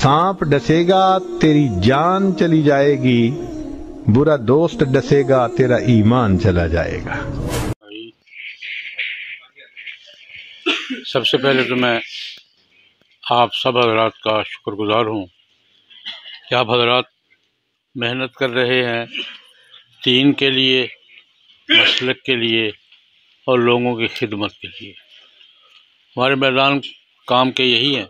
सांप डसेगा तेरी जान चली जाएगी, बुरा दोस्त डसेगा तेरा ईमान चला जाएगा। सबसे पहले तो मैं आप सब हजरात का शुक्रगुजार हूँ कि आप हजरात मेहनत कर रहे हैं दीन के लिए, मसलक के लिए और लोगों की खिदमत के लिए। हमारे मैदान काम के यही हैं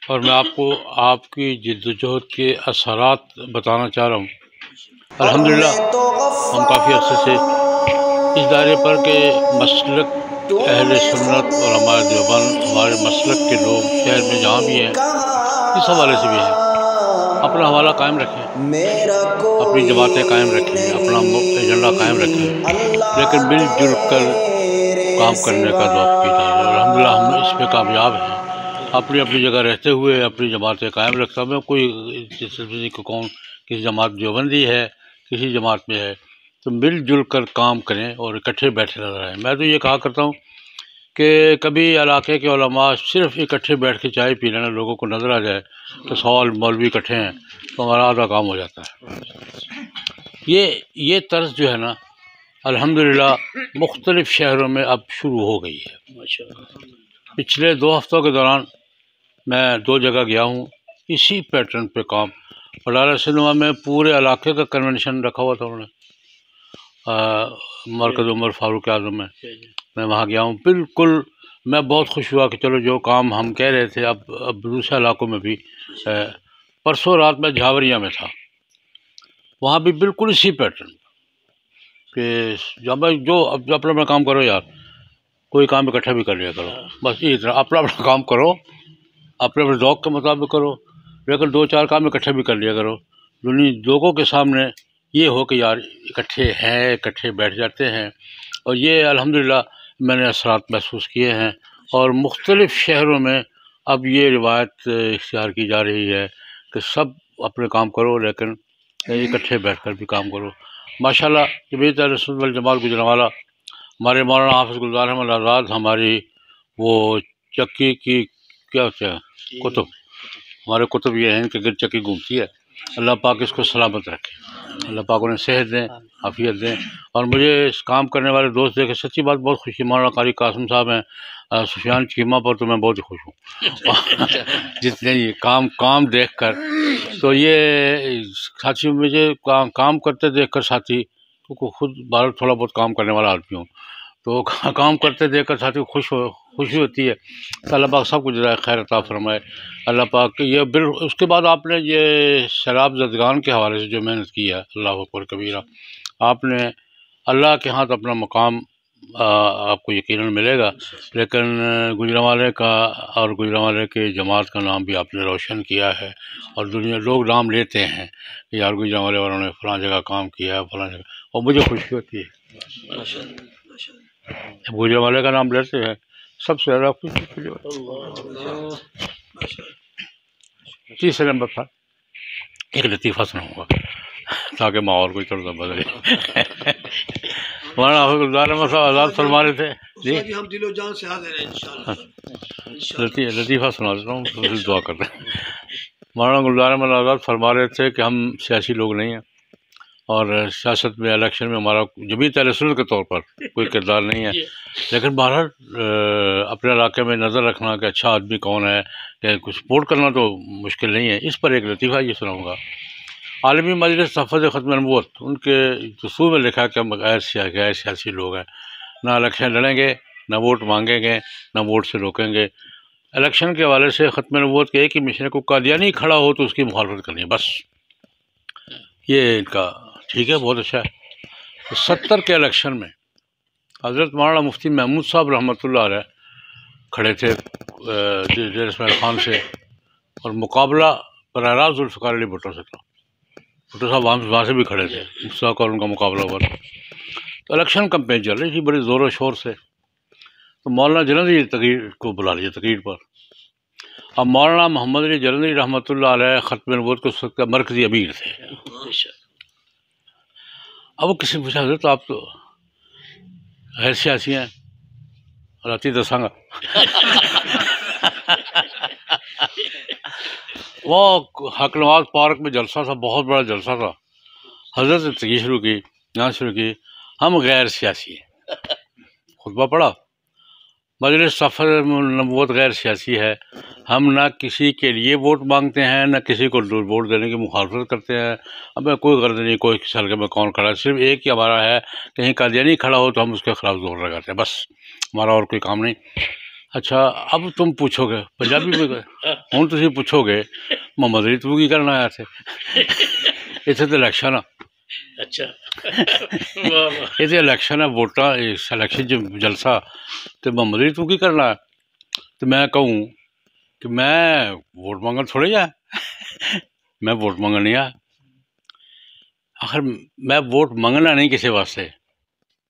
और मैं आपको आपकी जिद्दोजहद के असरात बताना चाह रहा हूँ। अल्हम्दुलिल्लाह हम काफ़ी अर्से से इस दायरे पर के मसलक अहले सुन्नत और हमारे देवबंद, हमारे मसलक के लोग शहर में जहाँ भी हैं, इस हवाले से भी हैं, अपना हवाला कायम रखें, अपनी जमातें कायम रखें, अपना एजेंडा कायम रखें, लेकिन मिलजुल कर काम करने का ज़ौक़ कीजिए। अल्हम्दुलिल्लाह हम इस पे कामयाब हैं। अपनी अपनी जगह रहते हुए अपनी जमातें कायम रखता हूँ। कोई किसी को कौन किसी जमात देवबंदी है, किसी जमात में है, तो मिलजुल कर काम करें और इकट्ठे बैठे नजर आएँ। मैं तो ये कहा करता हूँ कि कभी इलाके के उलमा सिर्फ इकट्ठे बैठ के चाय पी लेना, लोगों को नज़र आ जाए तो 100 मौलवी इकट्ठे हैं, तो हमारा आधा काम हो जाता है। ये तर्ज जो है ना, अल्हम्दुलिल्लाह मुख्तलिफ शहरों में अब शुरू हो गई है। पिछले 2 हफ्तों के दौरान मैं 2 जगह गया हूँ, इसी पैटर्न पे काम। फलारा सिनेमा में पूरे इलाके का कन्वेंशन रखा हुआ था उन्होंने, मरकज़ उमर फारूक आज़म में। मैं वहाँ गया हूँ। बिल्कुल मैं बहुत खुश हुआ कि चलो जो काम हम कह रहे थे अब दूसरे इलाकों में भी। परसों रात में झावरिया में था, वहाँ भी बिल्कुल इसी पैटर्न कि जब जो अब अपना अपना काम करो यार, कोई काम इकट्ठा भी कर लिया करो, बस इस तरह अपना अपना काम करो, अपने अपने ज़ौक़ के मुताबिक करो, लेकिन 2-4 काम इकट्ठे भी कर लिया करो। लोगों के सामने ये हो कि यार इकट्ठे हैं, इकट्ठे बैठ जाते हैं। और ये अल्हम्दुलिल्लाह मैंने असरात महसूस किए हैं और मुख्तलिफ़ शहरों में अब ये रिवायत इख्तियार की जा रही है कि सब अपने काम करो, लेकिन इकट्ठे बैठ कर भी काम करो। माशाअल्लाह जमीयत अहले सुन्नत वल जमात गुजरांवाला, हमारे मौलाना हाफिज़ गुलजार अहमद आज़ाद, हमारी वो चक्की की क्या होता है कुतुब, हमारे कुतुब ये हैं कि चक्की घूमती है। अल्लाह पाक इसको सलामत रखे, अल्लाह पाक उन्हें सेहत दें, आफियत दें। और मुझे इस काम करने वाले दोस्त देख के सच्ची बात बहुत खुशी। मौलाना कारी कासिम साहब हैं सुफियान चीमा पर, तो मैं बहुत ही खुश हूँ जितने ये काम देख कर। तो ये साथी मुझे काम करते देख कर, साथी को खुद बाहर थोड़ा बहुत काम करने वाला आदमी हूँ, तो काम करते देख कर साथी को खुशी होती है। तो अल्लाह पाक सब कुछ जज़ाए खैर अता फरमाए। अल्लाह पाक ये उसके बाद आपने ये शराब ज़दगान के हवाले से जो मेहनत की है, अल्लाह अकबर कबीरा, आपने अल्लाह के हाथ अपना मकाम आपको यकीनन मिलेगा। लेकिन गुजरांवाले का और गुजरांवाले के जमात का नाम भी आपने रोशन किया है और दुनिया लोग नाम लेते हैं कि यार गुजरांवाले वालों ने फ़लाँ जगह काम किया है, फ़लाँ जगह, और मुझे खुशी होती है जब गुजरांवाले का नाम लेते हैं, सबसे ज़्यादा खुशी फील होती है। तीसरे नंबर पर एक लतीफ़ा सुनाऊँगा ताकि माहौल को थोड़ा सा बदले। मौलाना हाफिज़ गुलजार अहमद साहब आज़ाद फरमा रहे थे जी, हम दिलो जान से हाज़िर हैं इंशाअल्लाह। लतीफ़ा सुना देता हूँ, तो फिर दुआ करते हैं। मौलाना गुलजार अहमद आज़ाद फरमा रहे थे कि हम सियासी लोग नहीं हैं और सियासत में, इलेक्शन में हमारा जमीयत अहले सुन्नत के तौर पर कोई किरदार नहीं है, लेकिन बहरहाल अपने इलाके में नज़र रखना कि अच्छा आदमी कौन है, कि कुछ सपोर्ट करना तो मुश्किल नहीं है। इस पर एक लतीफ़ा ये सुनाऊँगा। आलमी मजलिस तहफ़्फ़ुज़ ख़त्म नबूवत, उनके दस्तूर में लिखा कि हम गैर सियासी लोग हैं, ना इलेक्शन लड़ेंगे, ना वोट मांगेंगे, ना वोट से रोकेंगे। इलेक्शन के हवाले से ख़त्म नबूवत के एक ही मिशन है, कोई कादियानी खड़ा हो तो उसकी मुखालफत करनी है, बस। ये इनका ठीक है, बहुत अच्छा है। तो 70 के इलेक्शन में हज़रत मौलाना मुफ्ती महमूद साहब रहमतुल्लाह अलैह खड़े थे ज़ेर इस्माइल खान से, और मुकाबला बराह रास्त ज़ुल्फ़िकार अली भुट्टो से था। भुट्टो साहब वहाँ से भी खड़े थे, मुफ्ती साहब का उनका मुकाबला हुआ था। तो इलेक्शन कैंपेन चल रही थी बड़ी ज़ोर शोर से। तो मौलाना जलंधरी तकरीर को बुला लिया तकरीर पर। अब मौलाना मोहम्मद अली जलंधरी रहमतुल्लाह अलैह ख़त्म नबूवत के उस वक्त मरकज़ी अमीर थे। अब वो किसी पूछा, हज़रत आप तो गैर सियासी हैं, राती दसांगा وہ حق نواز پارک میں جلسہ تھا، بہت بڑا جلسہ تھا. حضرت نے تقریر شروع کی، یہاں شروع کی، ہم غیر سیاسی ہیں. خطبہ پڑھا، مجلس سفر نبوت غیر سیاسی ہے، ہم نہ کسی کے لیے ووٹ مانگتے ہیں، نہ کسی کو ووٹ دینے کی مخالفت کرتے ہیں. ہمیں کوئی غرض نہیں کوئی کس حلقے میں کون کھڑا ہے، صرف ایک ہی ہمارا ہے، کہیں قادیانی کھڑا ہو تو ہم اس کے خلاف زور لگاتے ہیں، بس ہمارا اور کوئی کام نہیں. اچھا اب تم پوچھو گے پنجابی میں ہوں تسی پوچھو گے محمد علی تو کی کرنا آیا تھے اتنے تو الیکشن آ اچھا واہ واہ یہ الیکشن ہے ووٹاں سلیکشن جلسہ تو محمد علی تو کی کرنا ہے. تو میں کہوں کہ میں ووٹ مانگن تھوڑے جا میں ووٹ مانگن نہیں آیا. آخر میں ووٹ مانگنا نہیں کسی واسطے،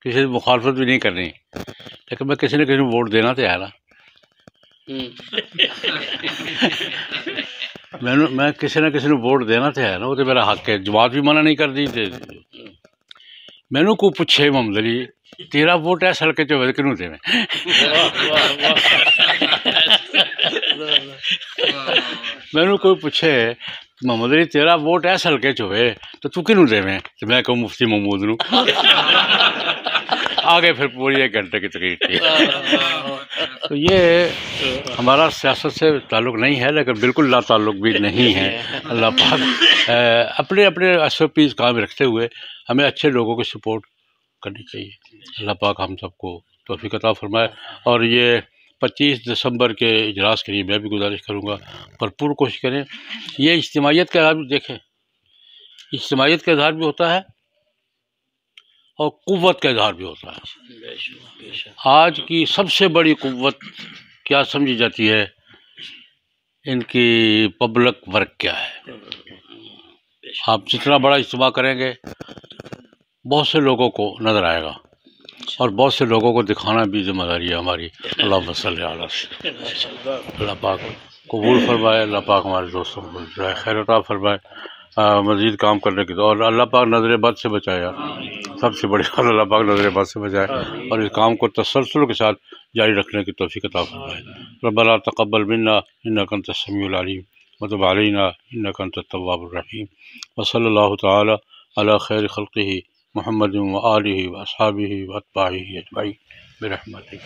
کسی سے مخالفت بھی نہیں کرنی، لیکن میں کسی نہ کسی کو ووٹ دینا تو ہے نا. میں کسی نہ کسی نے ووٹ دینا تو ہے نا، وہ تو میرا حق ہے. جماعت بھی منع نہیں کر دی. مینو کو پوچھے محمد علی تیرا ووٹ ہے سڑکے چوبے کنوں دے میں مینو کوئی پوچھے محمد علی تیرا ووٹ ہے سڑکے چوبے تو کنوں دے میں، تو میں کہوں مفتی محمود نو. آگے پھر پوری 1 گھنٹے کی تقریر تھی. تو یہ ہمارا سیاست سے تعلق نہیں ہے، لیکن بالکل لا تعلق بھی نہیں ہے. اللہ پاک اپنے اپنے ایس او پیز کام رکھتے ہوئے ہمیں اچھے لوگوں کو سپورٹ کرنی چاہیے. اللہ پاک ہم سب کو توفیق عطا فرمائے. اور یہ 25 دسمبر کے اجلاس کے لیے میں بھی گزارش کروں گا بھرپور کوشش کریں. یہ اجتماعیت کا اظہار بھی دیکھیں، اجتماعیت کا اظہار بھی ہوتا ہے اور قوت کا اظہار بھی ہوتا ہے. آج کی سب سے بڑی قوت کیا سمجھی جاتی ہے؟ ان کی پبلک ورک کیا ہے. آپ جتنا بڑا اجتماع کریں گے بہت سے لوگوں کو نظر آئے گا، اور بہت سے لوگوں کو دکھانا بھی ذمہ داری ہے ہماری. اللہ صلی علیہ وسلم. اللہ پاک قبول فرمائے، اللہ پاک ہمارے دوستوں کو جو ہے خیر عطا فرمائے، مزید کام کرنے کی. اور اللہ پاک نظر بد سے بچایا، سب سے بڑی بات اللہ پاک نظر بد سے بچائے، اور اس کام کو تسلسل کے ساتھ جاری رکھنے کی توفیق عطا فرمائے. ربنا تقبل منا انک انت السمیع العلیم وتب علینا انک انت التواب الرحیم. وصلی اللہ تعالی علی خیر خلقہ محمد وآلہ واصحابہ واتباعہ اجمعین برحمتک.